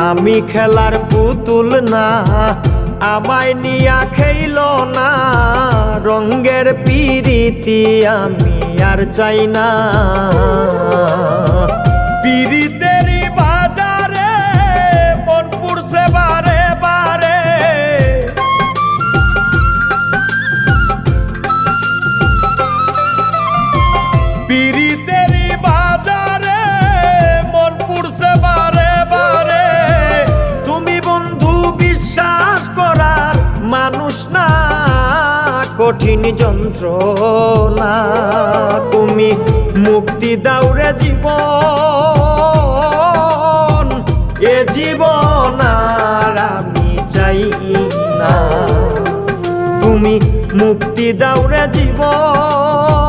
আমি খেলার পুতুল না, আমায় নিয়া খেইল না, রঙ্গের পিরিতি আমি আর চাই না। পিরিতেরই বাজারে মন পুড়ছে বারে বারে, পিরিতেরই বাজারে মন পুড়ছে বারে বারে। তুমি বন্ধু বিশ্বাস করার মানুষ না, কঠিন যন্ত্রণা। তুমি মুক্তি দাও রে জীবন, এ জীবন আর আমি চাই না। তুমি মুক্তি দাও রে জীবন,